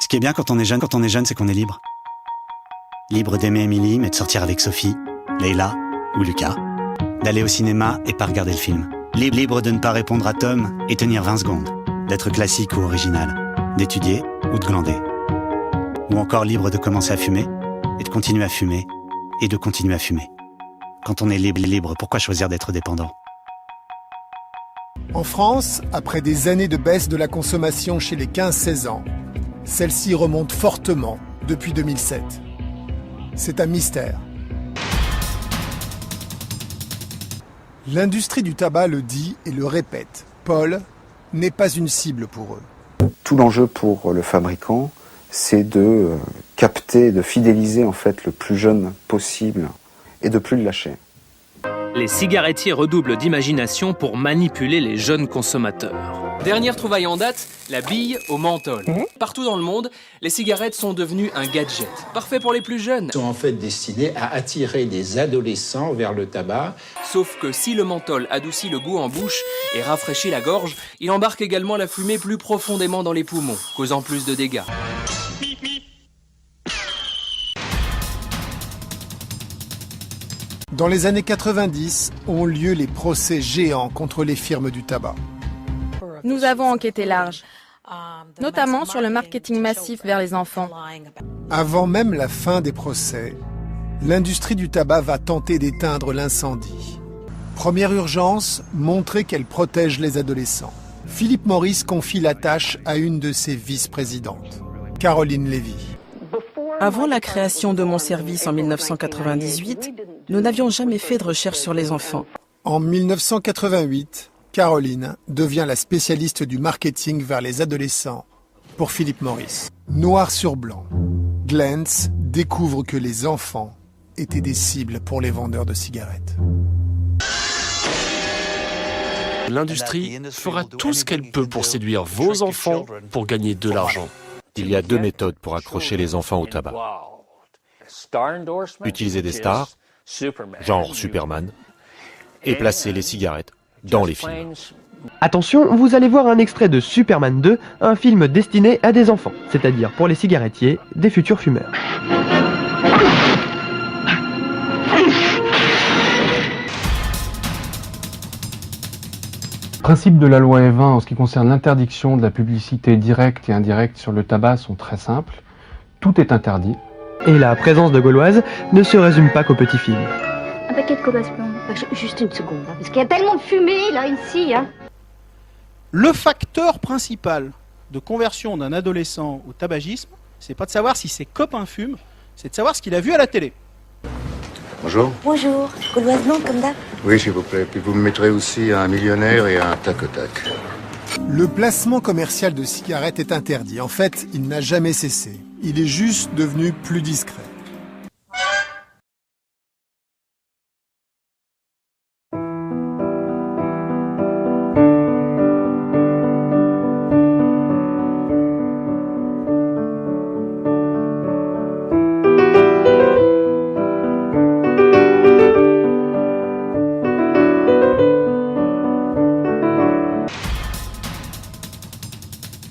Ce qui est bien quand on est jeune, c'est qu'on est libre. Libre d'aimer Émilie, mais de sortir avec Sophie, Leïla ou Lucas. D'aller au cinéma et pas regarder le film. Libre de ne pas répondre à Tom et tenir 20 secondes. D'être classique ou original. D'étudier ou de glander. Ou encore libre de commencer à fumer et de continuer à fumer et de continuer à fumer. Quand on est libre, pourquoi choisir d'être dépendant ? En France, après des années de baisse de la consommation chez les 15-16 ans, celle-ci remonte fortement depuis 2007. C'est un mystère. L'industrie du tabac le dit et le répète. Paul n'est pas une cible pour eux. Tout l'enjeu pour le fabricant, c'est de capter, de fidéliser en fait le plus jeune possible et de plus le lâcher. Les cigarettiers redoublent d'imagination pour manipuler les jeunes consommateurs. Dernière trouvaille en date, la bille au menthol. Partout dans le monde, les cigarettes sont devenues un gadget, parfait pour les plus jeunes. Sont en fait destinés à attirer des adolescents vers le tabac. Sauf que si le menthol adoucit le goût en bouche et rafraîchit la gorge, il embarque également la fumée plus profondément dans les poumons, causant plus de dégâts. Dans les années 90, ont lieu les procès géants contre les firmes du tabac. Nous avons enquêté large, notamment sur le marketing massif vers les enfants. Avant même la fin des procès, l'industrie du tabac va tenter d'éteindre l'incendie. Première urgence, montrer qu'elle protège les adolescents. Philip Morris confie la tâche à une de ses vice-présidentes, Caroline Lévy. Avant la création de mon service en 1998, nous n'avions jamais fait de recherche sur les enfants. En 1988, Caroline devient la spécialiste du marketing vers les adolescents pour Philip Morris. Noir sur blanc, Glantz découvre que les enfants étaient des cibles pour les vendeurs de cigarettes. L'industrie fera tout ce qu'elle peut pour séduire vos enfants pour gagner de l'argent. Il y a 2 méthodes pour accrocher les enfants au tabac. Utiliser des stars, genre Superman, et placer les cigarettes dans les films. Attention, vous allez voir un extrait de Superman 2, un film destiné à des enfants, c'est-à-dire pour les cigarettiers, des futurs fumeurs. Les principes de la loi E20 en ce qui concerne l'interdiction de la publicité directe et indirecte sur le tabac sont très simples. Tout est interdit. Et la présence de Gauloise ne se résume pas qu'aux petits films. Un paquet de cobas blancs. Juste une seconde, hein, parce qu'il y a tellement de fumée là ici. Hein. Le facteur principal de conversion d'un adolescent au tabagisme, c'est pas de savoir si ses copains fument, c'est de savoir ce qu'il a vu à la télé. Bonjour. Bonjour, Gauloise blanc comme d'hab. Oui, s'il vous plaît. Puis vous me mettrez aussi un millionnaire et un tac-au-tac. Le placement commercial de cigarettes est interdit. En fait, il n'a jamais cessé. Il est juste devenu plus discret.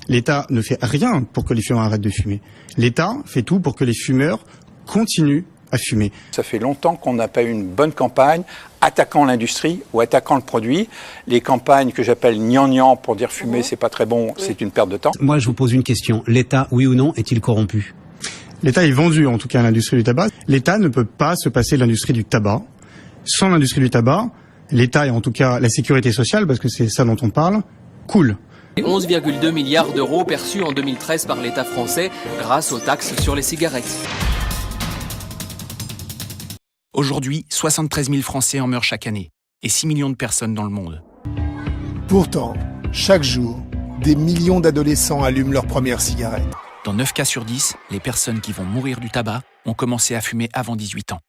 L'État ne fait rien pour que les fumeurs arrêtent de fumer. L'État fait tout pour que les fumeurs continuent à fumer. Ça fait longtemps qu'on n'a pas eu une bonne campagne attaquant l'industrie ou attaquant le produit. Les campagnes que j'appelle gnangnan pour dire fumer c'est pas très bon, c'est une perte de temps. Moi je vous pose une question, l'État oui ou non est-il corrompu ? L'État est vendu en tout cas à l'industrie du tabac. L'État ne peut pas se passer de l'industrie du tabac. Sans l'industrie du tabac, l'État et en tout cas la sécurité sociale, parce que c'est ça dont on parle, coule. 11,2 milliards d'euros perçus en 2013 par l'État français grâce aux taxes sur les cigarettes. Aujourd'hui, 73 000 Français en meurent chaque année et 6 millions de personnes dans le monde. Pourtant, chaque jour, des millions d'adolescents allument leur première cigarette. Dans 9 cas sur 10, les personnes qui vont mourir du tabac ont commencé à fumer avant 18 ans.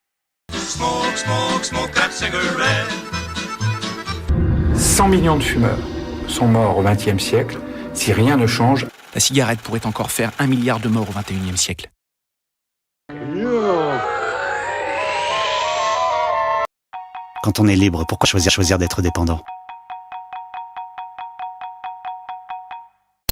100 millions de fumeurs sont morts au XXe siècle. Si rien ne change, la cigarette pourrait encore faire 1 milliard de morts au XXIe siècle. Quand on est libre, pourquoi choisir d'être dépendant ?